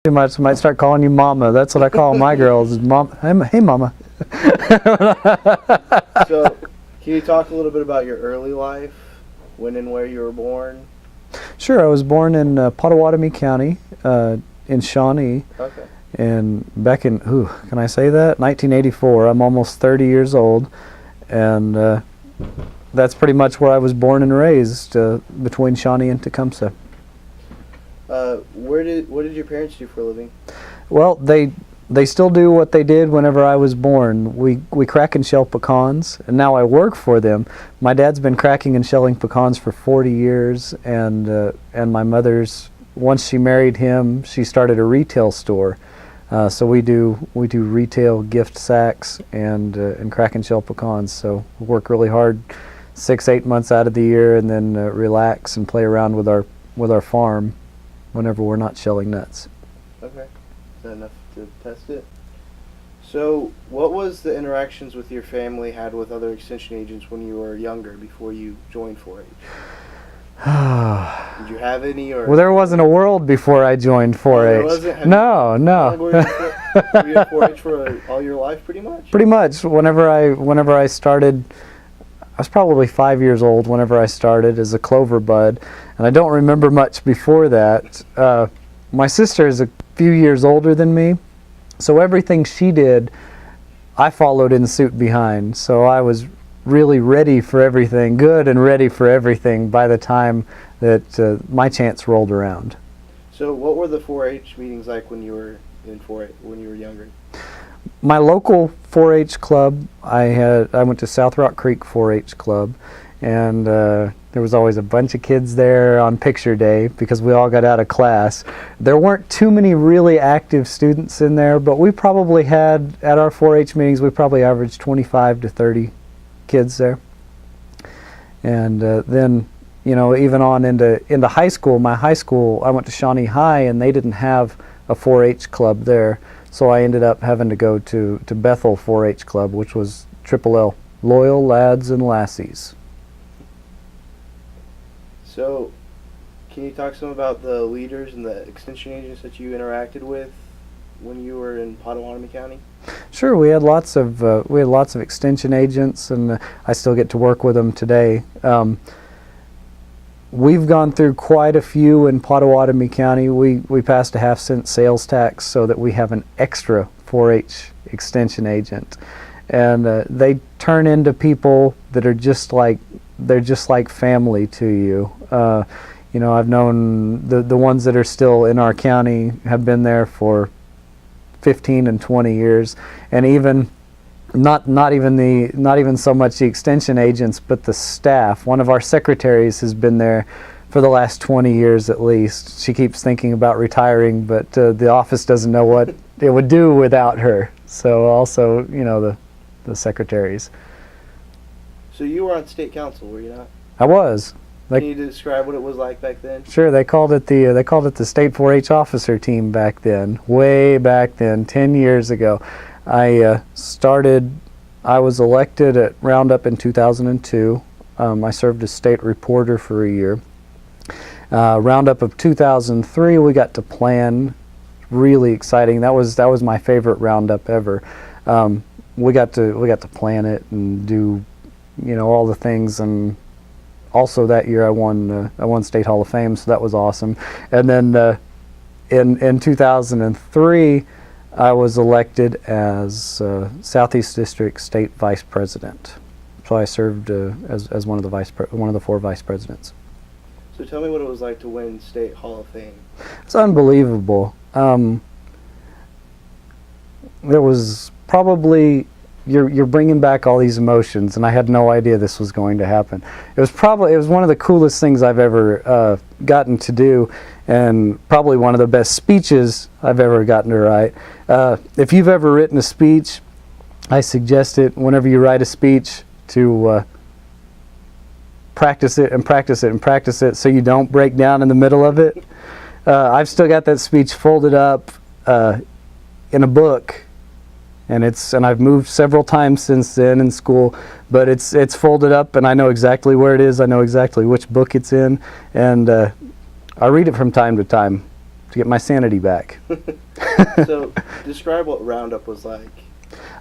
too much, I might start calling you Mama. That's what I call my girls. Is Mom. Hey, Mama. So, can you talk a little bit about your early life, when and where you were born? Sure. I was born in Potawatomi County, in Shawnee. Okay. And back in, can I say that? 1984. I'm almost 30 years old, and that's pretty much where I was born and raised, between Shawnee and Tecumseh. What did your parents do for a living? Well, they still do what they did whenever I was born. We crack and shell pecans, and now I work for them. My dad's been cracking and shelling pecans for 40 years, and my mother's, once she married him, she started a retail store. So we do retail gift sacks and crack and shell pecans. So we work really hard 6-8 months out of the year, and then relax and play around with our farm whenever we're not shelling nuts. Okay. Is that enough to test it? So, what was the interactions with your family had with other extension agents when you were younger, before you joined 4-H? Did you have any? Or well, there wasn't a world before I joined 4-H. No. Were you at 4-H for all your life, pretty much? Pretty much. Whenever I started, I was probably 5 years old whenever I started as a clover bud, and I don't remember much before that. My sister is a few years older than me, so everything she did, I followed in suit behind. So I was really ready for everything, good and ready for everything by the time that my chance rolled around. So what were the 4-H meetings like when you were in 4-H, when you were younger? My local 4-H club, I went to South Rock Creek 4-H club, and there was always a bunch of kids there on picture day because we all got out of class. There weren't too many really active students in there, but we probably had, at our 4-H meetings, we probably averaged 25 to 30 kids there. And then, you know, even on into high school, my high school, I went to Shawnee High, and they didn't have a 4-H club there. So I ended up having to go to Bethel 4-H Club, which was L, Loyal Lads and Lassies. So, can you talk some about the leaders and the extension agents that you interacted with when you were in Potawatomi County? Sure, we had lots of extension agents, and I still get to work with them today. We've gone through quite a few in Potawatomi County. We passed a 1/2-cent sales tax so that we have an extra 4-H extension agent, and they turn into people that are just like family to you. You know, I've known the ones that are still in our county have been there for 15 and 20 years, and even not even so much the extension agents, but the staff. One of our secretaries has been there for the last 20 years at least. She keeps thinking about retiring, but the office doesn't know what it would do without her. So also, you know, the secretaries. So you were on state council, were you not? I was. Can you describe what it was like back then? Sure. They called it the state 4-H officer team back then, way back then, 10 years ago. I was elected at Roundup in 2002. I served as state reporter for a year. Roundup of 2003, we got to plan. Really exciting. That was my favorite Roundup ever. We got to plan it and do, you know, all the things. And also that year I won State Hall of Fame, so that was awesome. And then in 2003. I was elected as Southeast District State Vice President, so I served as one of the 4 vice presidents. So tell me what it was like to win State Hall of Fame. It's unbelievable. There was probably you're bringing back all these emotions, and I had no idea this was going to happen. It was one of the coolest things I've ever gotten to do, and probably one of the best speeches I've ever gotten to write. If you've ever written a speech, I suggest it whenever you write a speech to practice it and practice it and practice it so you don't break down in the middle of it. I've still got that speech folded up in a book, and I've moved several times since then in school, but it's folded up, and I know exactly where it is. I know exactly which book it's in, and I read it from time to time. to get my sanity back. So, describe what Roundup was like.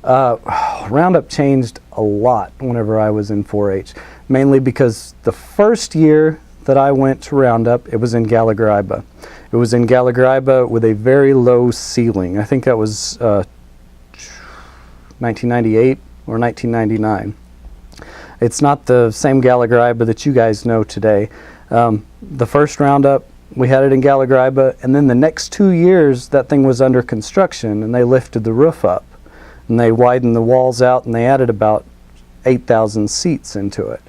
Roundup changed a lot whenever I was in 4-H, mainly because the first year that I went to Roundup, it was in Gallagher-Iba. It was in Gallagher-Iba with a very low ceiling. I think that was 1998 or 1999. It's not the same Gallagher-Iba that you guys know today. The first Roundup, we had it in Gallagher-Iba, and then the next 2 years that thing was under construction, and they lifted the roof up, and they widened the walls out, and they added about 8,000 seats into it.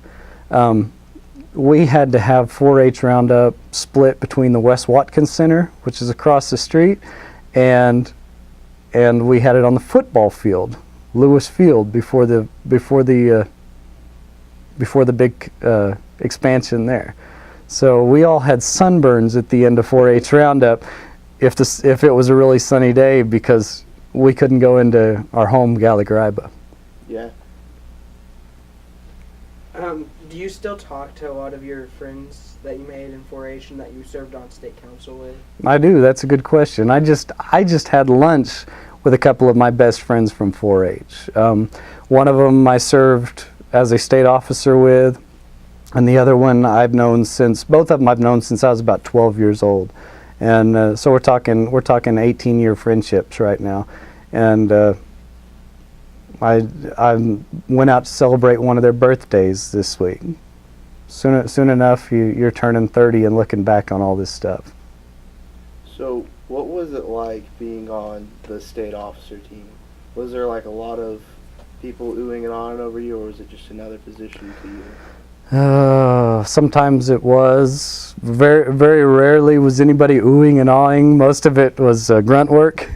We had to have 4-H Roundup split between the West Watkins Center, which is across the street, and we had it on the football field, Lewis Field, before the big expansion there. So we all had sunburns at the end of 4-H Roundup if it was a really sunny day, because we couldn't go into our home Gallagher-Iba. Yeah. Do you still talk to a lot of your friends that you made in 4-H and that you served on state council with? I do. That's a good question. I just had lunch with a couple of my best friends from 4-H. One of them I served as a state officer with, and the other one both of them I've known since I was about 12 years old. And so we're talking 18-year friendships right now. And I went out to celebrate one of their birthdays this week. Soon enough, you're turning 30 and looking back on all this stuff. So, what was it like being on the state officer team? Was there like a lot of people oohing and ahhing over you, or was it just another position to you? Sometimes it was. Very, very rarely was anybody oohing and aahing. Most of it was grunt work.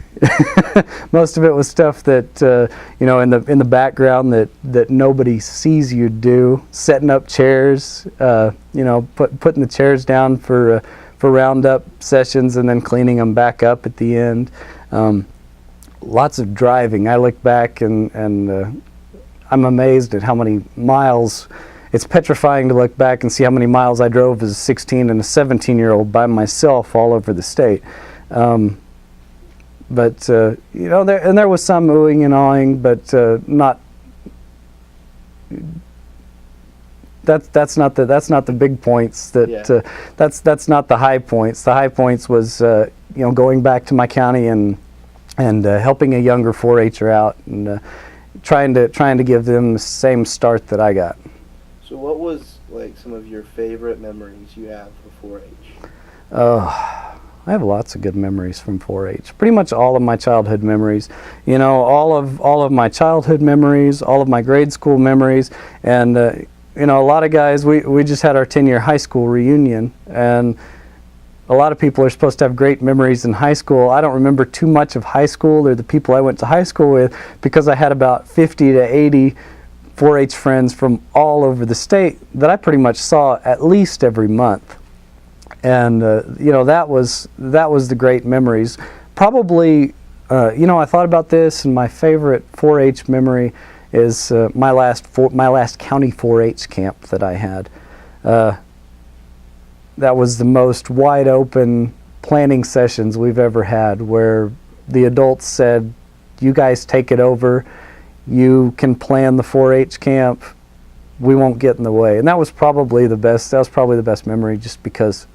Most of it was stuff that in the background that nobody sees you do. Setting up chairs, putting the chairs down for roundup sessions, and then cleaning them back up at the end. Lots of driving. I look back and I'm amazed at how many miles. It's petrifying to look back and see how many miles I drove as a 16 and a 17-year-old by myself all over the state. But there was some oohing and aahing, but not. That's not the big points. That's not the high points. The high points was going back to my county and helping a younger 4-H'er out and trying to give them the same start that I got. So what was like some of your favorite memories you have of 4-H? I have lots of good memories from 4-H. Pretty much all of my childhood memories. All of my childhood memories, all of my grade school memories, and a lot of guys. We just had our 10-year high school reunion, and a lot of people are supposed to have great memories in high school. I don't remember too much of high school or the people I went to high school with, because I had about 50 to 80 4-H friends from all over the state that I pretty much saw at least every month. And that was the great memories. Probably, I thought about this, and my favorite 4-H memory is my last county 4-H camp that I had. That was the most wide open planning sessions we've ever had, where the adults said, "You guys take it over. You can plan the 4-H camp. We won't get in the way." And that was probably the best. That was probably the best memory, just because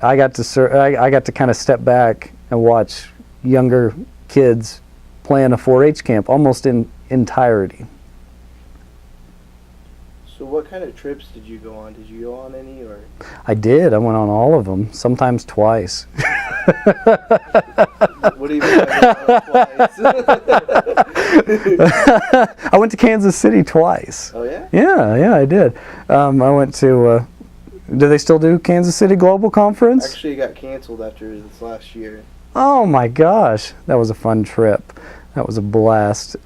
I got to kind of step back and watch younger kids plan a 4-H camp almost in entirety. So what kind of trips did you go on? Did you go on any, or? I did. I went on all of them, sometimes twice. What do you mean by twice? I went to Kansas City twice. Oh yeah? Yeah, I did. I went to, do they still do Kansas City Global Conference? Actually, it got canceled after this last year. Oh my gosh, that was a fun trip. That was a blast.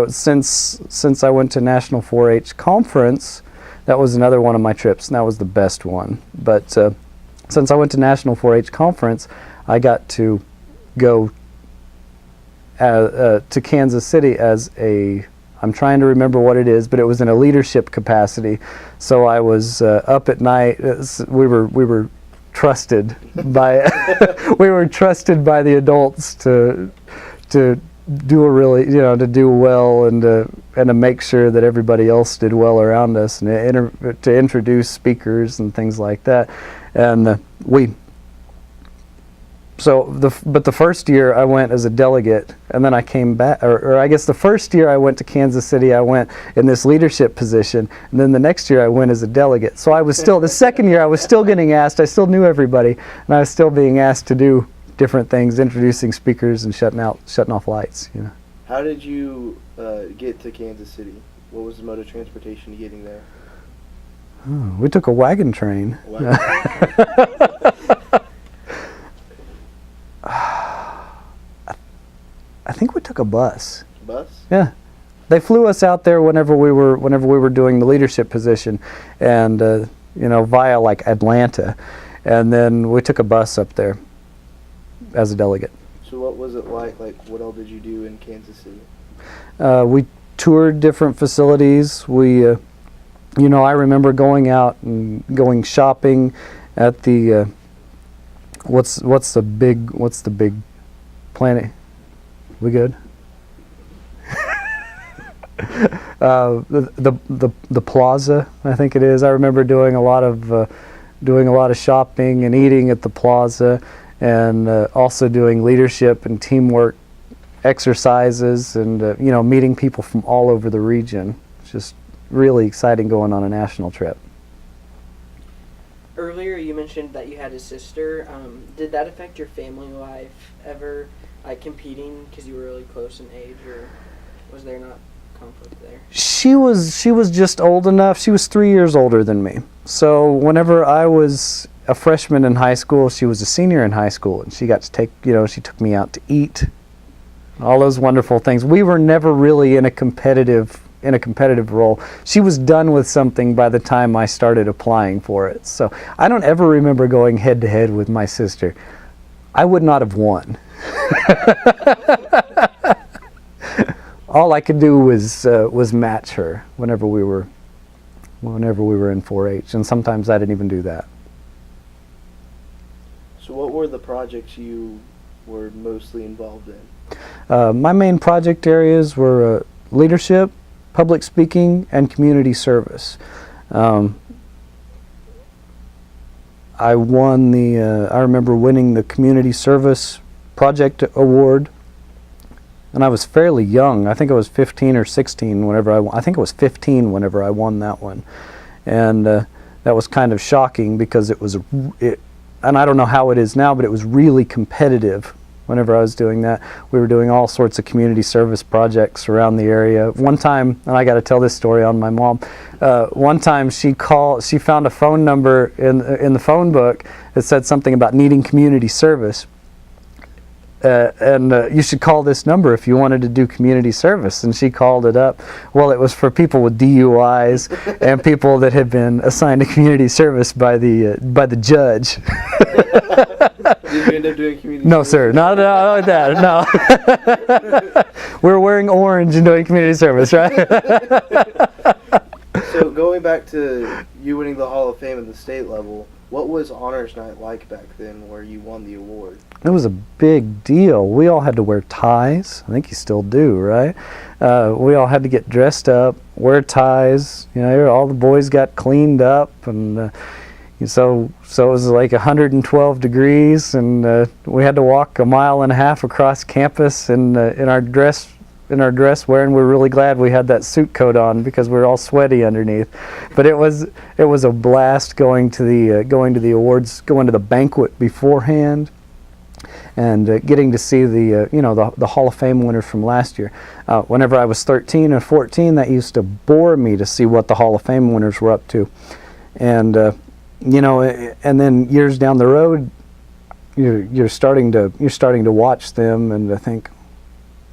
Since I went to National 4-H Conference, that was another one of my trips, and that was the best one. But since I went to National 4-H Conference, I got to go to Kansas City as a I'm trying to remember what it is, but it was in a leadership capacity. So I was up at night. We were trusted by we were trusted by the adults to do a really, to do well and to make sure that everybody else did well around us, and to introduce speakers and things like that. And but the first year I went as a delegate, and then I came back, or I guess the first year I went to Kansas City, I went in this leadership position, and then the next year I went as a delegate. So I was still, the second year I was still getting asked, I still knew everybody, and I was still being asked to do different things, introducing speakers and shutting off lights. How did you get to Kansas City? What was the mode of transportation to getting there? Oh, we took a wagon train. I think we took a bus. Bus? Yeah, they flew us out there whenever we were doing the leadership position, and via like Atlanta, and then we took a bus up there as a delegate. So what was it like? Like, what all did you do in Kansas City? We toured different facilities. We, I remember going out and going shopping at the what's the big planet? We good? The plaza, I think it is. I remember doing a lot of shopping and eating at the plaza, and also doing leadership and teamwork exercises, and meeting people from all over the region. It's just really exciting going on a national trip. Earlier you mentioned that you had a sister. Did that affect your family life ever, like competing because you were really close in age, or was there not conflict there? She was just old enough. She was 3 years older than me. So whenever I was a freshman in high school, she was a senior in high school, and she got to take, she took me out to eat, all those wonderful things. We were never really in a competitive role. She was done with something by the time I started applying for it. So I don't ever remember going head to head with my sister. I would not have won. All I could do was match her whenever we were in 4-H, and sometimes I didn't even do that. So what were the projects you were mostly involved in? My main project areas were leadership, public speaking, and community service. I remember winning the community service project award, and I was fairly young. I think I was 15 or 16 I think it was 15 whenever I won that one. And that was kind of shocking because and I don't know how it is now, but it was really competitive whenever I was doing that. We were doing all sorts of community service projects around the area. One time, and I got to tell this story on my mom, one time she found a phone number in the phone book that said something about needing community service. And you should call this number if you wanted to do community service. And she called it up. Well, it was for people with DUIs and people that had been assigned to community service by the judge. Did you end up doing community No, service? sir. Not like that. No. We're wearing orange and doing community service, right? So going back to you winning the Hall of Fame at the state level, what was honors night like back then where you won the award? It was a big deal. We all had to wear ties. I think you still do, right? We all had to get dressed up, wear ties. All the boys got cleaned up, and so it was like 112 degrees, and we had to walk 1.5 miles across campus in our dress wearing. We're really glad we had that suit coat on because we were all sweaty underneath. But it was a blast going to the awards, going to the banquet beforehand, and getting to see the Hall of Fame winners from last year. Whenever I was 13 or 14, that used to bore me to see what the Hall of Fame winners were up to, and and then years down the road, you're starting to watch them and to think,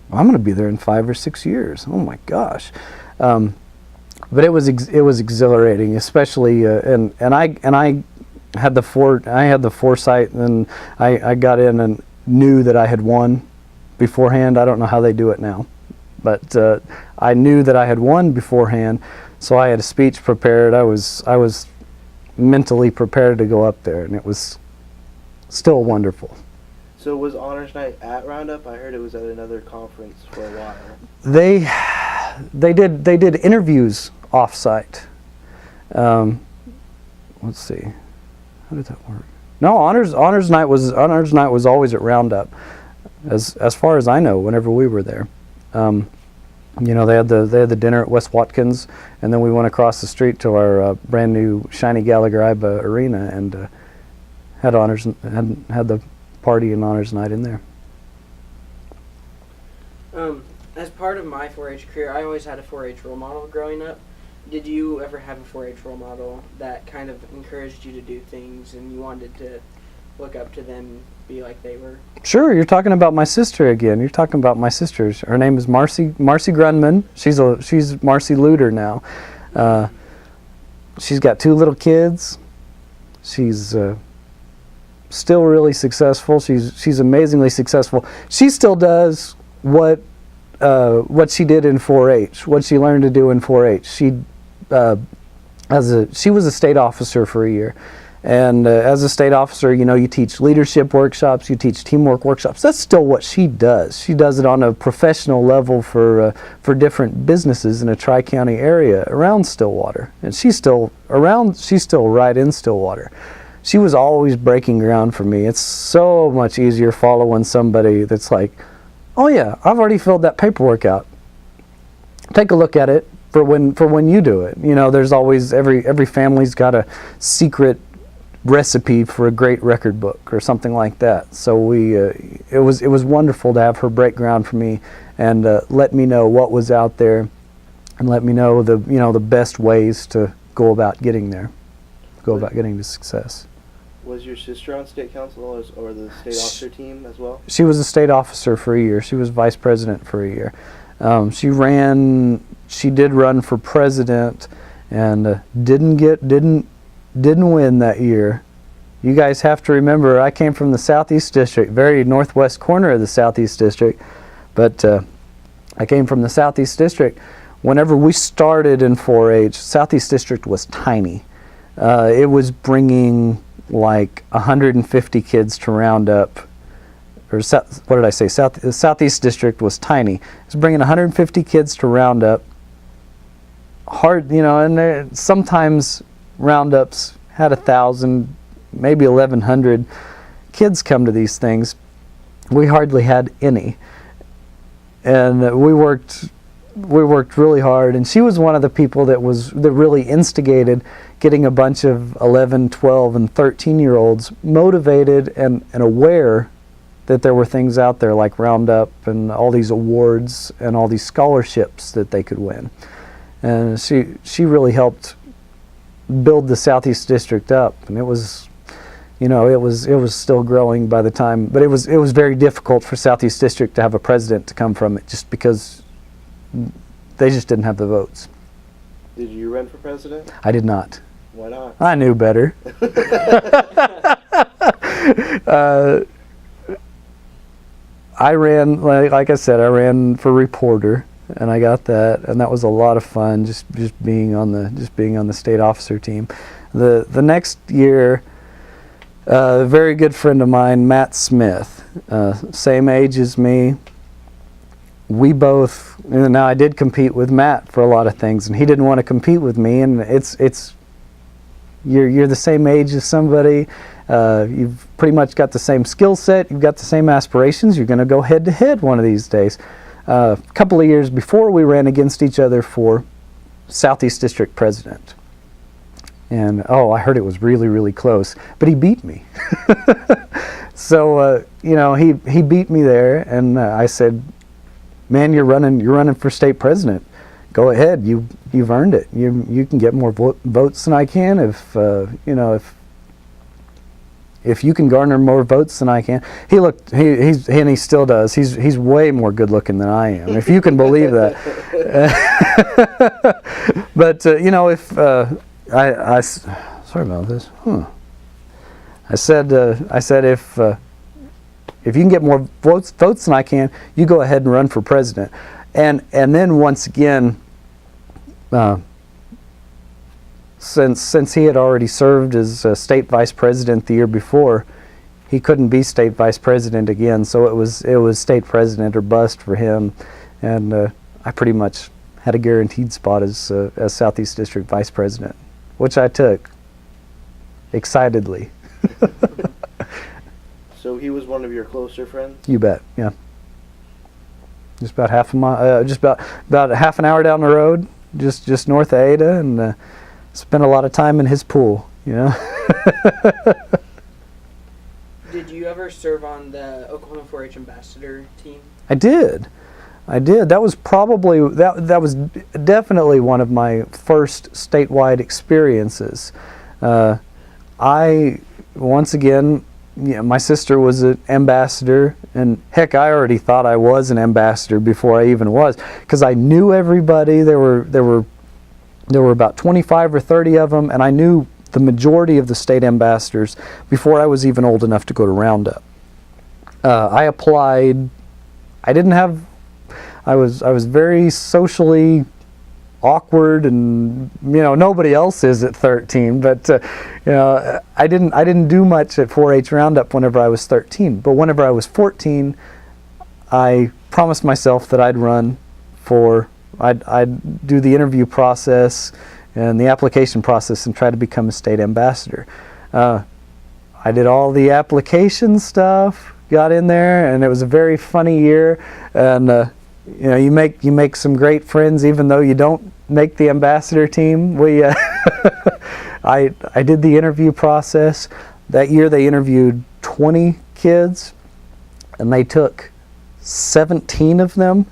well, I'm going to be there in 5 or 6 years. Oh my gosh! But it was exhilarating, especially and I had the foresight, and I got in and knew that I had won beforehand. I don't know how they do it now, But I knew that I had won beforehand, so I had a speech prepared. I was mentally prepared to go up there, and it was still wonderful. So was Honors Night at Roundup? I heard it was at another conference for a while. They did interviews off-site. Let's see, how did that work? No, honors night was always at Roundup, as far as I know. Whenever we were there, you know, they had the dinner at West Watkins, and then we went across the street to our brand new shiny Gallagher-Iba arena and had the party and honors night in there. As part of my 4-H career, I always had a 4-H role model growing up. Did you ever have a 4-H role model that kind of encouraged you to do things and you wanted to look up to them, be like they were? Sure, you're talking about my sister again. You're talking about my sister. Her name is Marcy Grundmann. She's Marcy Luter now. She's got 2 little kids. She's still really successful. She's amazingly successful. She still does what she did in 4-H, what she learned to do in 4-H. She was a state officer for a year, and as a state officer, you know, you teach leadership workshops, you teach teamwork workshops. That's still what she does. She does it on a professional level for different businesses in a Tri-County area around Stillwater, and she's still right in Stillwater. She was always breaking ground for me. It's so much easier following somebody that's like, oh yeah, I've already filled that paperwork out. Take a look at it for when you do it. You know, there's always every family's got a secret recipe for a great record book or something like that. So it was wonderful to have her break ground for me and let me know what was out there and let me know the best ways to go about getting there, about getting to success. Was your sister on state council or the state officer team as well? She was a state officer for a year. She was vice president for a year. She did run for president and didn't win that year. You guys have to remember, I came from the Southeast District, very northwest corner of the Southeast District, but I came from the Southeast District. Whenever we started in 4-H, Southeast District was tiny. It was bringing like 150 kids to Roundup, or what did I say? The Southeast District was tiny. It was bringing 150 kids to Roundup. Hard, you know, and sometimes Roundups had 1,000, maybe 1,100 kids come to these things. We hardly had any, and we worked really hard. And she was one of the people that really instigated getting a bunch of 11, 12, and 13-year-olds motivated and aware that there were things out there like Roundup and all these awards and all these scholarships that they could win. And she really helped build the Southeast District up, and it was, you know, it was still growing by the time, but it was very difficult for Southeast District to have a president to come from it, just because they just didn't have the votes. Did you run for president? I did not. Why not? I knew better. I ran, like I said, I ran for reporter, and I got that, and that was a lot of fun. Just being on the state officer team. The next year, a very good friend of mine, Matt Smith, same age as me. We both, now I did compete with Matt for a lot of things, and he didn't want to compete with me, and you're the same age as somebody, you've pretty much got the same skill set, you've got the same aspirations, you're going to go head to head one of these days. A couple of years before, we ran against each other for Southeast District President. And I heard it was really, really close, but he beat me. So, you know, he beat me there, and I said, man, you're running for state president. Go ahead, you've earned it. You can get more votes than I can if you can garner more votes than I can. He still does. He's way more good looking than I am, if you can believe that. But you know, if sorry about this. I said if you can get more votes than I can, you go ahead and run for president. and then once again, since he had already served as state vice president the year before, he couldn't be state vice president again. So it was state president or bust for him, and I pretty much had a guaranteed spot as Southeast District vice president, which I took excitedly. So he was one of your closer friends? You bet, yeah. Just about half a mile, just about a half an hour down the road, just north of Ada, and spent a lot of time in his pool, you know. Did you ever serve on the Oklahoma 4-H ambassador team? I did. That was probably that was definitely one of my first statewide experiences. I once again, my sister was an ambassador, and heck, I already thought I was an ambassador before I even was, because I knew everybody. There were about 25 or 30 of them, and I knew the majority of the state ambassadors before I was even old enough to go to Roundup. I applied. I was very socially awkward, and nobody else is at 13. But I didn't do much at 4-H Roundup whenever I was 13. But whenever I was 14, I promised myself that I'd run for. I'd do the interview process and the application process and try to become a state ambassador. I did all the application stuff, got in there, and it was a very funny year. And you make some great friends even though you don't make the ambassador team. I did the interview process. That year they interviewed 20 kids, and they took 17 of them.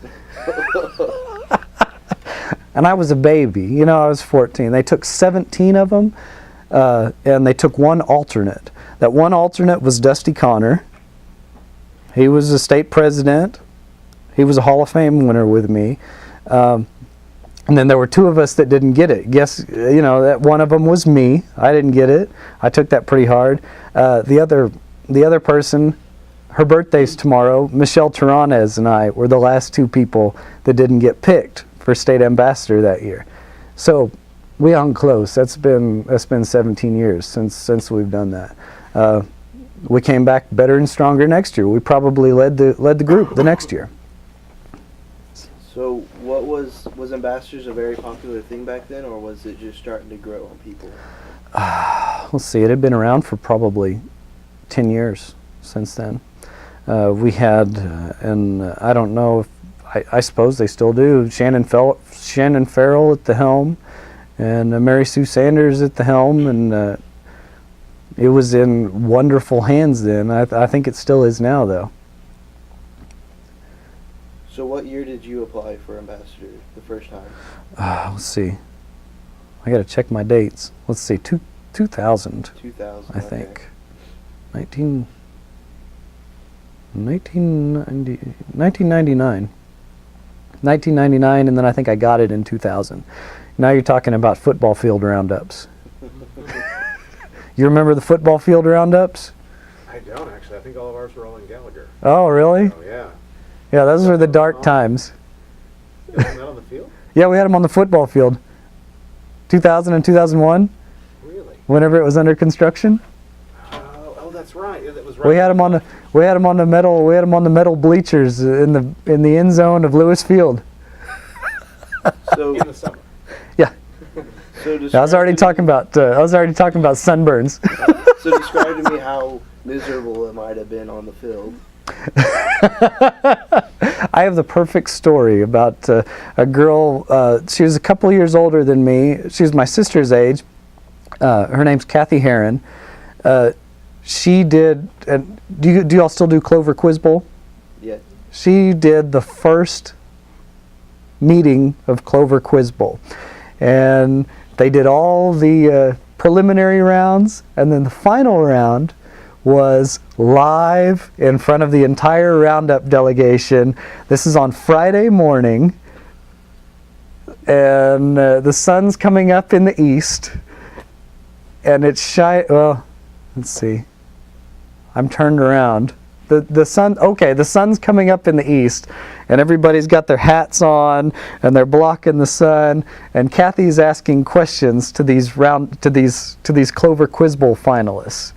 And I was a baby, I was 14. They took 17 of them, and they took one alternate. That one alternate was Dusty Connor. He was a state president. He was a Hall of Fame winner with me. And then there were two of us that didn't get it. Guess, that one of them was me. I didn't get it. I took that pretty hard. The other person, her birthday's tomorrow. Michelle Terranez and I were the last two people that didn't get picked for state ambassador that year. So we hung close. That's been 17 years since we've done that. We came back better and stronger next year. We probably led the group the next year. So what was ambassadors a very popular thing back then, or was it just starting to grow on people? Let's see, it had been around for probably 10 years since then. We had, and I don't know if, I suppose they still do, Shannon Farrell at the helm, and Mary Sue Sanders at the helm, and it was in wonderful hands then. I think it still is now, though. So what year did you apply for ambassador the first time? Let's see. I got to check my dates. Let's see, 2000. 2000, I think. 1999. 1999, and then I think I got it in 2000. Now you're talking about football field roundups. You remember the football field roundups? I don't actually. I think all of ours were all in Gallagher. Oh, really? Oh, yeah. Yeah, those were the dark times. Isn't that on the field? Yeah, we had them on the football field. 2000 and 2001, Really? whenever it was under construction. Oh, that's right. That was right. We had them on the metal bleachers in the end zone of Lewis Field. So in the summer. Yeah. So I was already talking about sunburns. So describe to me how miserable it might have been on the field. I have the perfect story about a girl. She was a couple years older than me. She was my sister's age. Her name's Kathy Herron. She did. Do y'all still do Clover Quiz Bowl? Yeah. She did the first meeting of Clover Quiz Bowl, and they did all the preliminary rounds, and then the final round was live in front of the entire Roundup delegation. This is on Friday morning, and the sun's coming up in the east, and it's well, let's see. I'm turned around the sun. Okay, the sun's coming up in the east, and everybody's got their hats on, and they're blocking the sun. And Kathy's asking questions to these Clover Quiz Bowl finalists.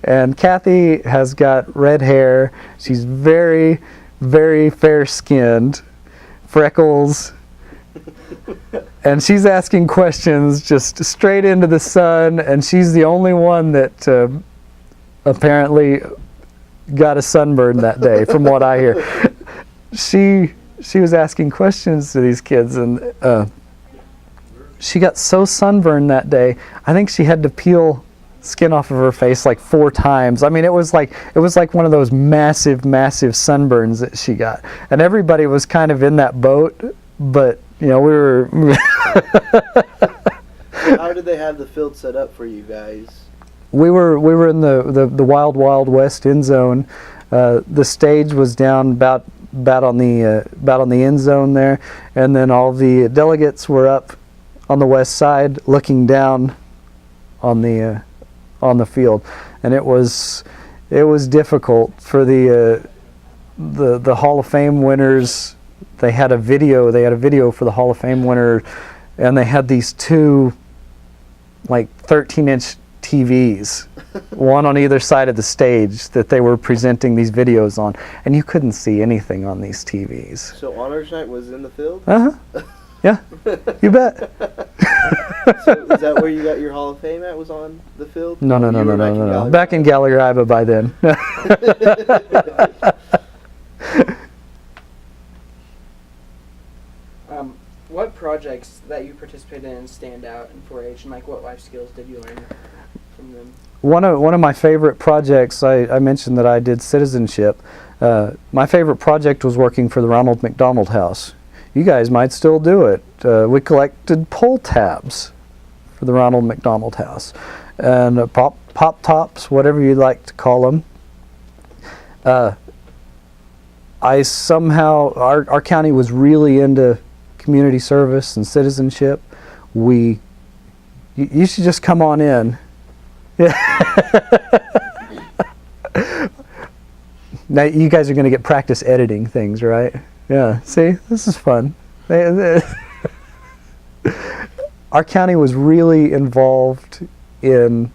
And Kathy has got red hair. She's very, very fair-skinned, freckles. And she's asking questions just straight into the sun, and she's the only one that apparently got a sunburn that day, from what I hear. She was asking questions to these kids, and she got so sunburned that day, I think she had to peel skin off of her face like 4 times. I mean, it was like one of those massive sunburns that she got, and everybody was kind of in that boat. But we were. How did they have the field set up for you guys? We were in the wild west end zone. The stage was down about on the end zone there, and then all the delegates were up on the west side looking down on the field, and it was difficult for the Hall of Fame winners. They had a video for the Hall of Fame winner, and they had these 2 like 13-inch TVs, one on either side of the stage, that they were presenting these videos on, and you couldn't see anything on these TVs. So Honors Night was in the field? Yeah, you bet. So is that where you got your Hall of Fame at? Was on the field? No. Back in Gallagher, Iowa by then. What projects that you participated in stand out in 4-H, and like what life skills did you learn from them? One of my favorite projects, I mentioned that I did citizenship. My favorite project was working for the Ronald McDonald House. You guys might still do it. We collected pull tabs for the Ronald McDonald House, and pop tops, whatever you'd like to call them. Our county was really into community service and citizenship. You should just come on in. Now you guys are going to get practice editing things, right? Yeah. See, this is fun. Our county was really involved in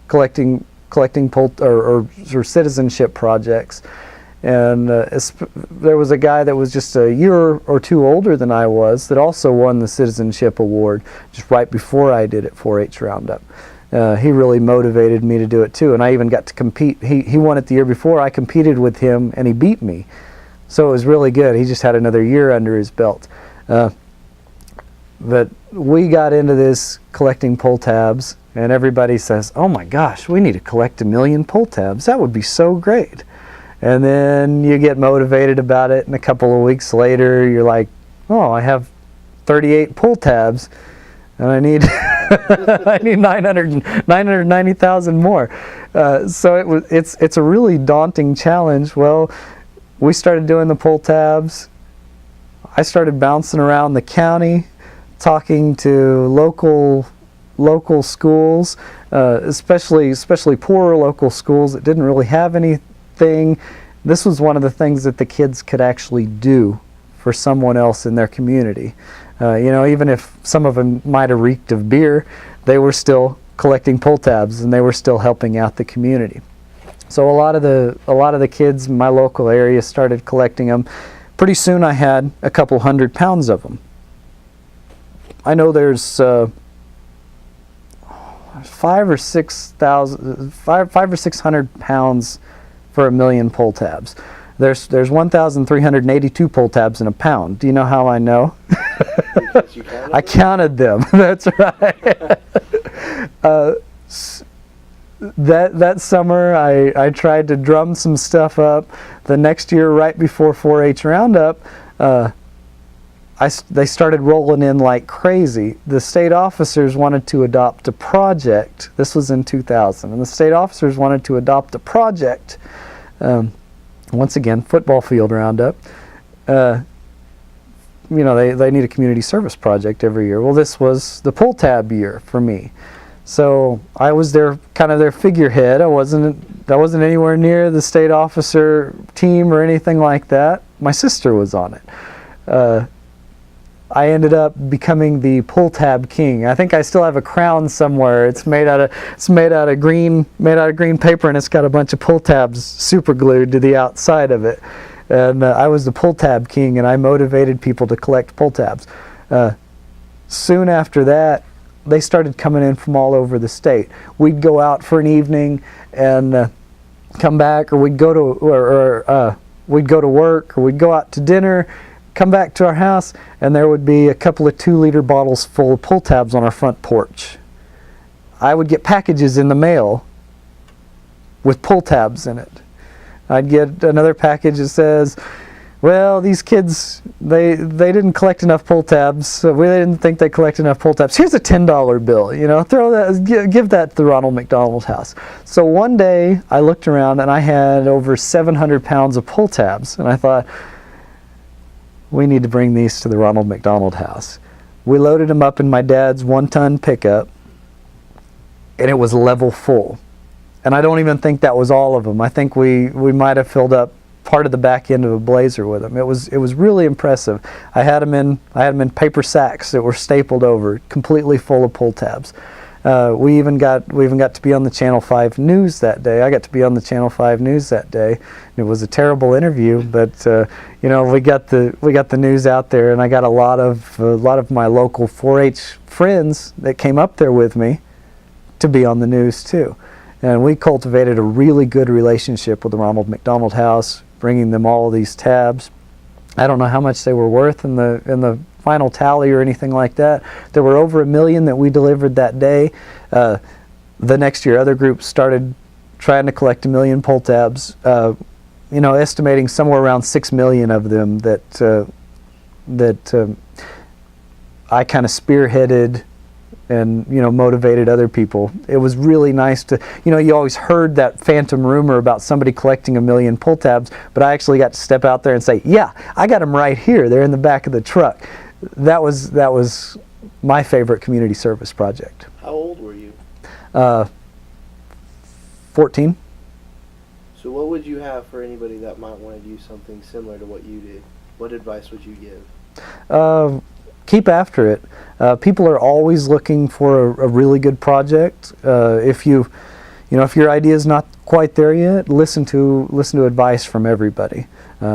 collecting or citizenship projects. And there was a guy that was just a year or 2 older than I was that also won the citizenship award just right before I did at 4-H Roundup. He really motivated me to do it too, and I even got to compete. He won it the year before. I competed with him, and he beat me. So it was really good. He just had another year under his belt. But we got into this collecting pull tabs, and everybody says, "Oh my gosh, we need to collect 1 million pull tabs. That would be so great." And then you get motivated about it, and a couple of weeks later, you're like, "Oh, I have 38 pull tabs, and I need I need 990,000 more." So it's a really daunting challenge. Well, we started doing the pull tabs. I started bouncing around the county, talking to local schools, especially poorer local schools that didn't really have anything. This was one of the things that the kids could actually do for someone else in their community. Even if some of them might have reeked of beer, they were still collecting pull tabs, and they were still helping out the community. So a lot of the kids in my local area started collecting them. Pretty soon I had a couple 100 pounds of them. I know there's 500 or 600 pounds for 1 million pull tabs. There's 1,382 pull tabs in a pound. Do you know how I know? I counted them. That's right. That summer, I tried to drum some stuff up. The next year, right before 4-H Roundup, they started rolling in like crazy. The state officers wanted to adopt a project. This was in 2000, and the state officers wanted to adopt a project. Once again, football field roundup. They need a community service project every year. Well, this was the pull tab year for me. So I was kind of their figurehead. I wasn't anywhere near the state officer team or anything like that. My sister was on it. I ended up becoming the pull tab king. I think I still have a crown somewhere. It's made out of green paper, and it's got a bunch of pull tabs super glued to the outside of it. And I was the pull tab king, and I motivated people to collect pull tabs. Soon after that, they started coming in from all over the state. We'd go out for an evening and come back, or we'd go to work, or we'd go out to dinner, come back to our house, and there would be a couple of 2-liter bottles full of pull tabs on our front porch. I would get packages in the mail with pull tabs in it. I'd get another package that says, well, these kids, they didn't collect enough pull tabs, so we didn't think they collected enough pull tabs. Here's a $10 bill, throw that, give that to the Ronald McDonald House. So one day I looked around and I had over 700 pounds of pull tabs, and I thought, we need to bring these to the Ronald McDonald House. We loaded them up in my dad's 1-ton pickup, and it was level full. And I don't even think that was all of them. I think we might have filled up part of the back end of a Blazer with them. It was really impressive. I had them in paper sacks that were stapled over, completely full of pull tabs. We even got to be on the Channel 5 News that day. I got to be on the Channel 5 News that day. It was a terrible interview, but we got the news out there, and I got a lot of my local 4-H friends that came up there with me to be on the news too. And we cultivated a really good relationship with the Ronald McDonald House, bringing them all these tabs. I don't know how much they were worth in the final tally or anything like that. There were over 1 million that we delivered that day. The next year, other groups started trying to collect 1 million pull tabs. Estimating somewhere around 6 million of them that I kind of spearheaded and motivated other people. It was really nice to, you always heard that phantom rumor about somebody collecting 1 million pull tabs, but I actually got to step out there and say, yeah, I got them right here. They're in the back of the truck. That was my favorite community service project. How old were you? 14. So what would you have for anybody that might want to do something similar to what you did? What advice would you give? Keep after it. People are always looking for a really good project. If your idea is not quite there yet, listen to advice from everybody.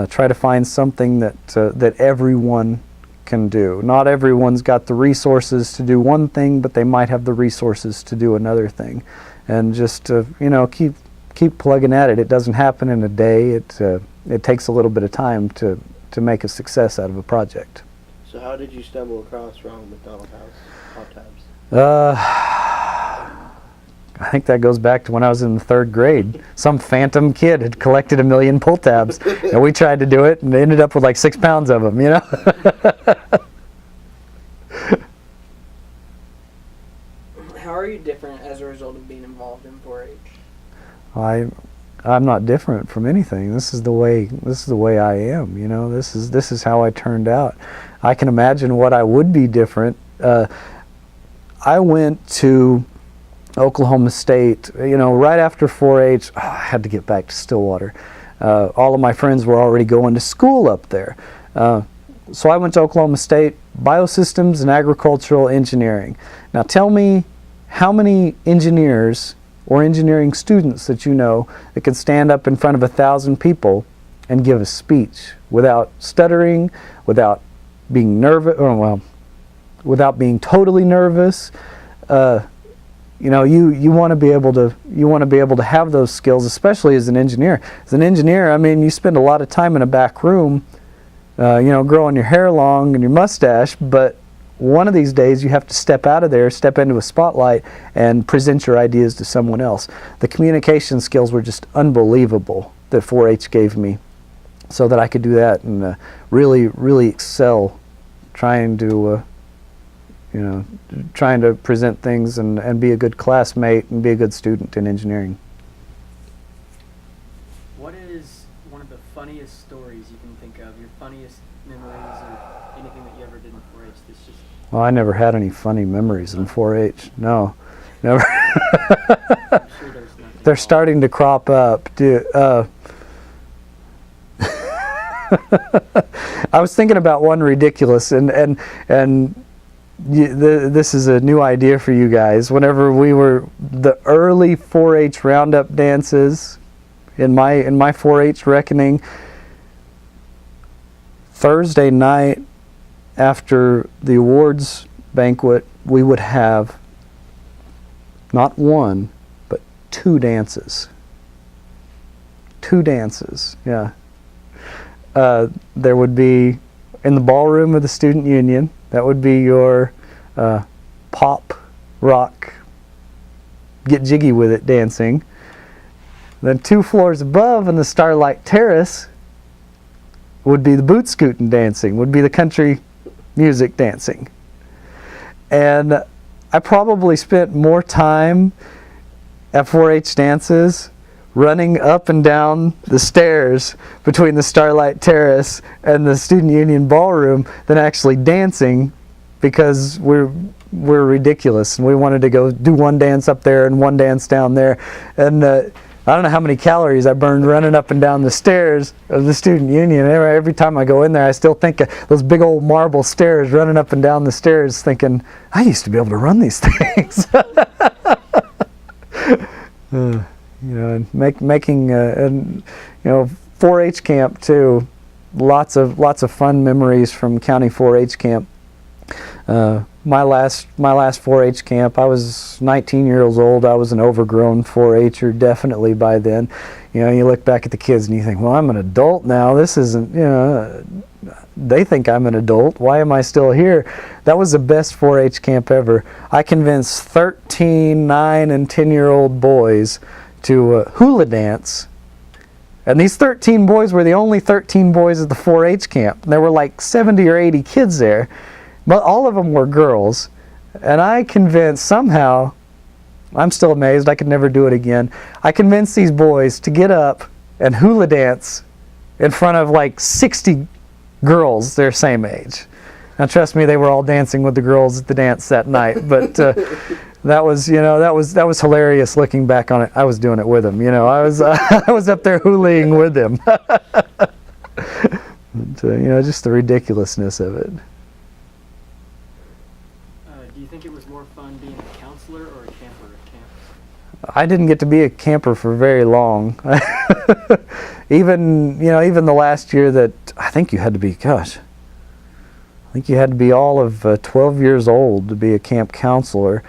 Try to find something that everyone can do. Not everyone's got the resources to do one thing, but they might have the resources to do another thing. And just keep plugging at it. It doesn't happen in a day. It takes a little bit of time to make a success out of a project. So how did you stumble across Ronald McDonald House pop tabs? I think that goes back to when I was in the 3rd grade. Some phantom kid had collected 1 million pull tabs, and we tried to do it, and ended up with like 6 pounds of them, How are you different as a result of being involved in 4-H? I'm not different from anything. This is the way I am. This is how I turned out. I can imagine what I would be different. I went to Oklahoma State, right after 4-H. I had to get back to Stillwater. All of my friends were already going to school up there. So I went to Oklahoma State, Biosystems and Agricultural Engineering. Now tell me how many engineers or engineering students that that could stand up in front of 1,000 people and give a speech without stuttering, without being nervous, without being totally nervous. You want to be able to have those skills, especially as an engineer. As an engineer, you spend a lot of time in a back room, growing your hair long and your mustache, but one of these days you have to step out of there, step into a spotlight, and present your ideas to someone else. The communication skills were just unbelievable that 4-H gave me, so that I could do that and really, really excel trying to present things and be a good classmate and be a good student in engineering. What is one of the funniest stories you can think of, your funniest memories or anything that you ever did in 4-H that's just... Well, I never had any funny memories in 4-H, no. Never. I'm sure there's nothing. They're starting to crop up. I was thinking about one ridiculous, and this is a new idea for you guys. Whenever we were the early 4-H roundup dances, in my 4-H reckoning, Thursday night after the awards banquet, we would have not one, but 2 dances. 2 dances, yeah. There would be, in the ballroom of the student union, that would be your pop, rock, get jiggy with it dancing. Then 2 floors above in the Starlight Terrace would be the boot scooting dancing, would be the country music dancing. And I probably spent more time at 4-H dances running up and down the stairs between the Starlight Terrace and the Student Union Ballroom than actually dancing, because we're ridiculous and we wanted to go do one dance up there and one dance down there. And I don't know how many calories I burned running up and down the stairs of the Student Union. Every time I go in there, I still think of those big old marble stairs, running up and down the stairs, thinking, I used to be able to run these things. And making 4-H camp too. Lots of fun memories from county 4-H camp. My last 4-H camp, I was 19 years old. I was an overgrown 4-H'er definitely by then. You look back at the kids and you think, well, I'm an adult now. This isn't, they think I'm an adult. Why am I still here? That was the best 4-H camp ever. I convinced 13, 9, and 10-year-old boys to hula dance. And these 13 boys were the only 13 boys at the 4-H camp. And there were like 70 or 80 kids there. But all of them were girls, and I convinced somehow, I'm still amazed, I could never do it again, I convinced these boys to get up and hula dance in front of like 60 girls their same age. Now trust me, they were all dancing with the girls at the dance that night, but that was hilarious looking back on it. I was doing it with them, I was up there hulaing with them. But, just the ridiculousness of it. Do you think it was more fun being a counselor or a camper at camp? I didn't get to be a camper for very long. Even the last year that I think you had to be, all of 12 years old to be a camp counselor,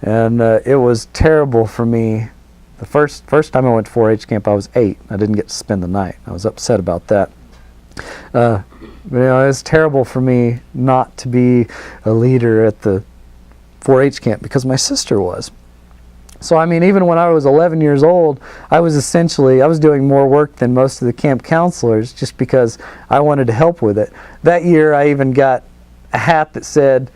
and it was terrible for me. The first time I went to 4-H camp, I was 8. I didn't get to spend the night. I was upset about that. But, it was terrible for me not to be a leader at the 4-H camp because my sister was. So even when I was 11 years old, I was doing more work than most of the camp counselors just because I wanted to help with it. That year I even got a hat that said